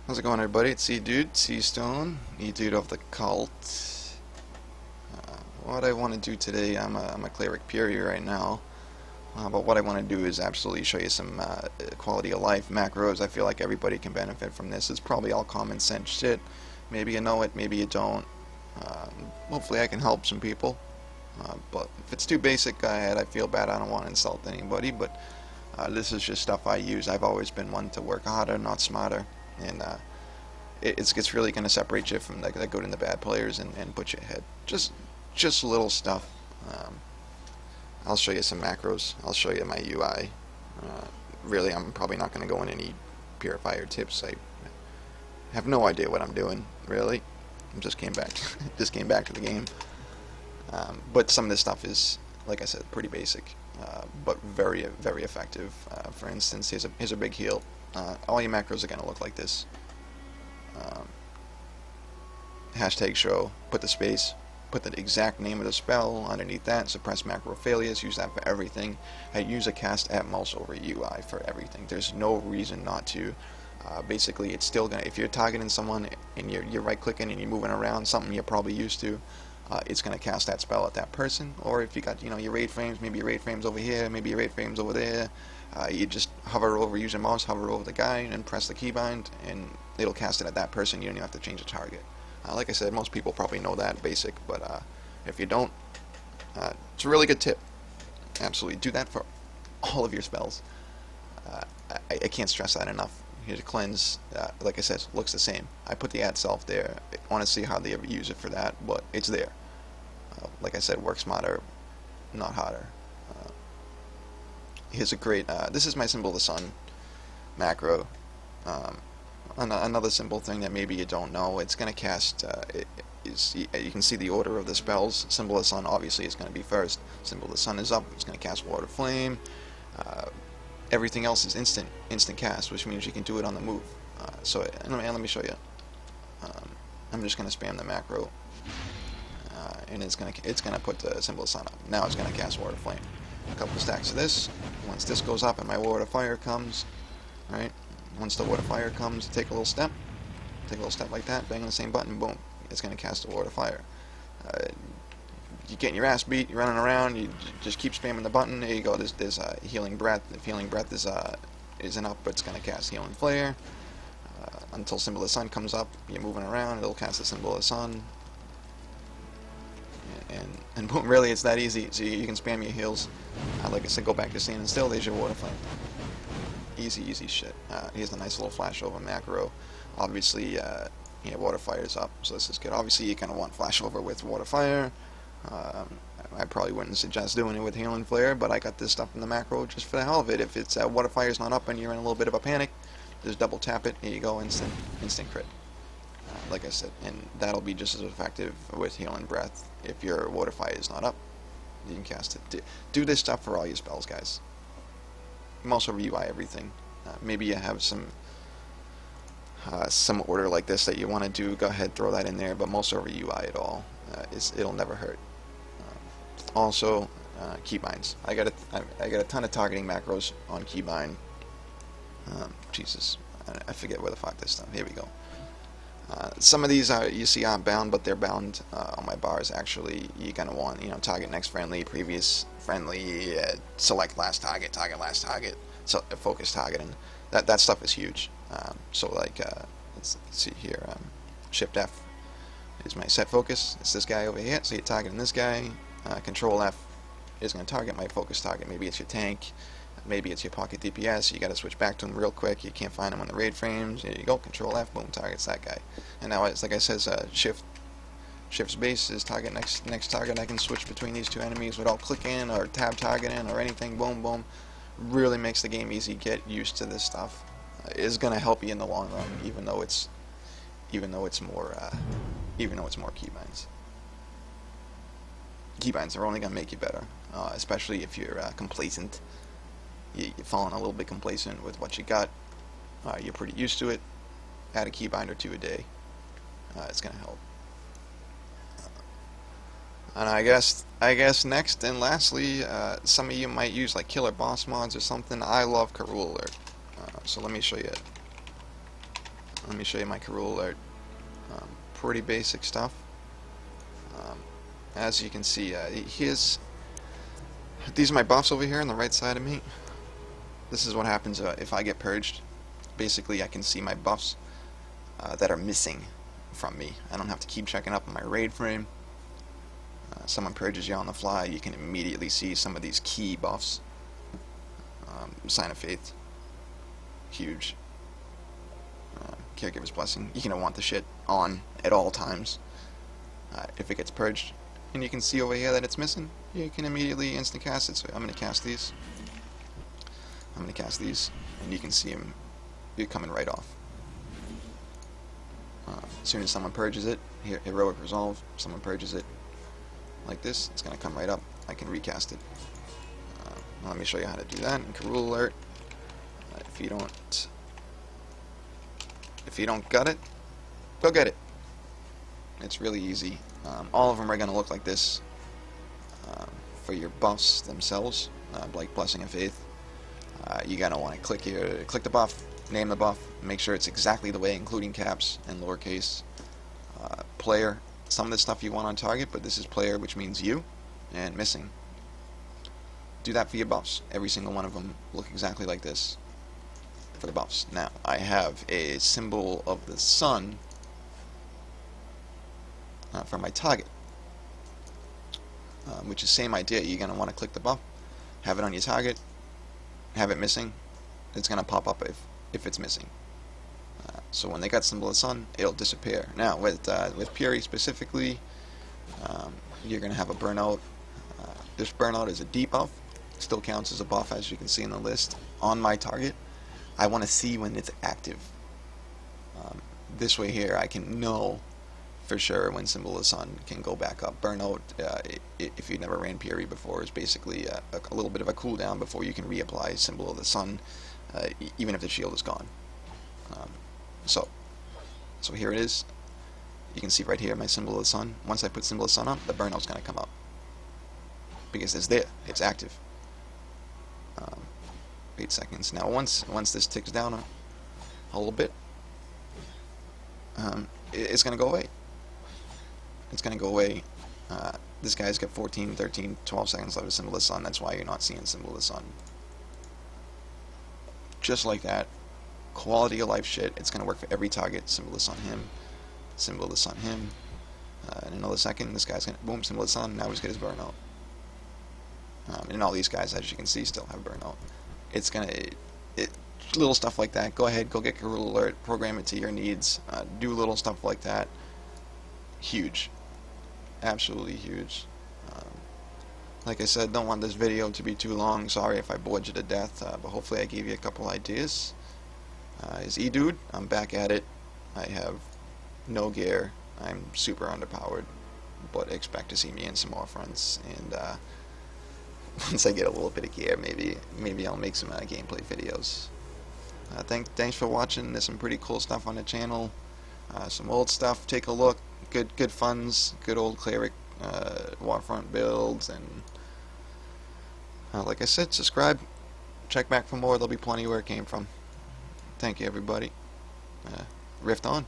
How's it going, everybody? It's Edood, Stone, Edood of the Cult. What I want to do today, I'm a Cleric Puri right now, but what I want to do is absolutely show you some quality of life macros. I feel like everybody can benefit from this. It's probably all common sense shit. Maybe you know it, maybe you don't. Hopefully I can help some people. But if it's too basic, go ahead. I feel bad. I don't want to insult anybody, but this is just stuff I use. I've always been one to work harder, not smarter, and it's really going to separate you from the good and the bad players and put you ahead. Just little stuff. Um, I'll show you some macros. I'll show you my UI. Really, I'm probably not going to go into any purifier tips. I have no idea what I'm doing. Really, I just came back. Just came back to the game. But some of this stuff is, like I said, pretty basic, but very effective. For instance, here's a big heal. All your macros are going to look like this. Um, hashtag show, put the space, put the exact name of the spell underneath that, suppress macro failures, use that for everything. Use a cast at mouse over UI for everything. There's no reason not to. Basically, it's still gonna, if you're targeting someone and you're right clicking and you're moving around, something you're probably used to, it's gonna cast that spell at that person. Or if you got, your raid frames, maybe your raid frames over here, maybe your raid frames over there, you just hover over, use your mouse, hover over the guy and press the keybind and it'll cast it at that person. You don't even have to change the target. Like I said, most people probably know that basic, but if you don't, it's a really good tip. Absolutely, do that for all of your spells. I can't stress that enough. Here's a cleanse. Like I said, looks the same. I put the add self there. I want to see how they ever use it for that, but it's there. Like I said, work smarter, not harder. Here's a great. This is my symbol of the sun macro. Um, Another simple thing that maybe you don't know, it's going to cast, you can see the order of the spells. Symbol of the Sun obviously is going to be first. Symbol of the Sun is up, it's going to cast Water Flame. Everything else is instant cast, which means you can do it on the move. So let me show you. I'm just going to spam the macro, and it's going to put the Symbol of the Sun up. Now it's going to cast Water Flame. A couple stacks of this. Once this goes up and my Water Fire comes, right? Once the Water Fire comes, take a little step like that, bang on the same button, boom, it's going to cast the Water Fire. You're getting your ass beat, you're running around, you just keep spamming the button, there you go, there's Healing Breath. If Healing Breath isn't up, it's going to cast Healing Flare. Until Symbol of the Sun comes up, you're moving around, it'll cast the Symbol of the Sun. And boom, really, it's that easy. So you can spam your heals. Like I said, go back to standing still, there's your Water Flame. Easy shit. Here's a nice little flashover macro. Obviously, Water Fire's up, so this is good. Obviously, you kind of want flashover with Water Fire. I probably wouldn't suggest doing it with Healing Flare, but I got this stuff in the macro just for the hell of it. If it's Water Fire's not up and you're in a little bit of a panic, just double tap it. Here you go, instant crit. Like I said, and that'll be just as effective with Healing Breath. If your Water Fire is not up, you can cast it. Do this stuff for all your spells, guys. Mouse over UI everything. Maybe you have some order like this that you want to do. Go ahead, throw that in there. But mouse over UI at all, it'll never hurt. Also, keybinds. I got a ton of targeting macros on keybind. Jesus, I forget where the fuck this stuff. Here we go. Some of these you see aren't bound, but they're bound on my bars. Actually, you're gonna want target next friendly, previous friendly, select last target, target last target, so focus targeting. That stuff is huge. So like let's see here, Shift F is my set focus. It's this guy over here. So you're targeting this guy. Control F is going to target my focus target. Maybe it's your tank. Maybe it's your pocket DPS. You got to switch back to him real quick. You can't find him on the raid frames. There you go. Control F. Boom. Targets that guy. And now it's like I says, Shift space is target next target. I can switch between these two enemies without clicking or tab targeting or anything. Boom boom. Really makes the game easy. Get used to this stuff. Is going to help you in the long run, even though it's more keybinds. Keybinds are only going to make you better, especially if you're complacent. You're falling a little bit complacent with what you got. You're pretty used to it. Add a keybind or two a day. It's going to help. And I guess next and lastly, some of you might use like killer boss mods or something. I love Karul Alert. So let me show you let me show you my Karul alert. Pretty basic stuff. As you can see, these are my buffs over here on the right side of me. This is what happens if I get purged. Basically, I can see my buffs that are missing from me. I don't have to keep checking up on my raid frame. Someone purges you on the fly, you can immediately see some of these key buffs. Sign of Faith, huge. Caregiver's Blessing, you can want the shit on at all times. If it gets purged, and you can see over here that it's missing, you can immediately instant cast it. So I'm going to cast these. And you can see them coming right off. As soon as someone purges it, Heroic Resolve, someone purges it like this, it's going to come right up. I can recast it. Let me show you how to do that in Karul alert. If you don't got it, go get it. It's really easy. All of them are going to look like this for your buffs themselves, like Blessing and Faith. You're going to want to click here, click the buff, name the buff, make sure it's exactly the way, including caps and lowercase. Player, some of the stuff you want on target, but this is player, which means you, and missing. Do that for your buffs. Every single one of them look exactly like this for the buffs. Now, I have a symbol of the sun for my target, which is same idea. You're going to want to click the buff, have it on your target, have it missing. It's going to pop up if it's missing. So when they got symbol of the sun, it'll disappear. Now, with Puri specifically, you're going to have a burnout. This burnout is a debuff. Still counts as a buff, as you can see in the list. On my target, I want to see when it's active. This way here, I can know for sure when symbol of the sun can go back up. Burnout, if you've never ran Puri before, is basically a little bit of a cooldown before you can reapply symbol of the sun, even if the shield is gone. So here it is. You can see right here my symbol of the sun. Once I put symbol of the sun up, the burnout's going to come up because it's there. It's active. 8 seconds. Now once this ticks down a little bit, it's going to go away. It's going to go away. This guy's got 14, 13, 12 seconds left of symbol of the sun. That's why you're not seeing symbol of the sun. Just like that. Quality of life shit. It's going to work for every target. Symbol of the sun him. Symbol of the sun him. In another second, this guy's going to boom, symbol of the sun. Now he's got his burnout. And all these guys, as you can see, still have burnout. It's going to... little stuff like that. Go ahead, go get Karul alert. Program it to your needs. Do little stuff like that. Huge. Absolutely huge. Like I said, don't want this video to be too long. Sorry if I bored you to death, but hopefully I gave you a couple ideas. Is Edood. I'm back at it. I have no gear. I'm super underpowered, but expect to see me in some more fronts. And once I get a little bit of gear, maybe I'll make some gameplay videos. Thanks for watching. There's some pretty cool stuff on the channel. Some old stuff. Take a look. Good funds. Good old Cleric Warfront builds. And like I said, subscribe. Check back for more. There'll be plenty where it came from. Thank you, everybody. Rift on.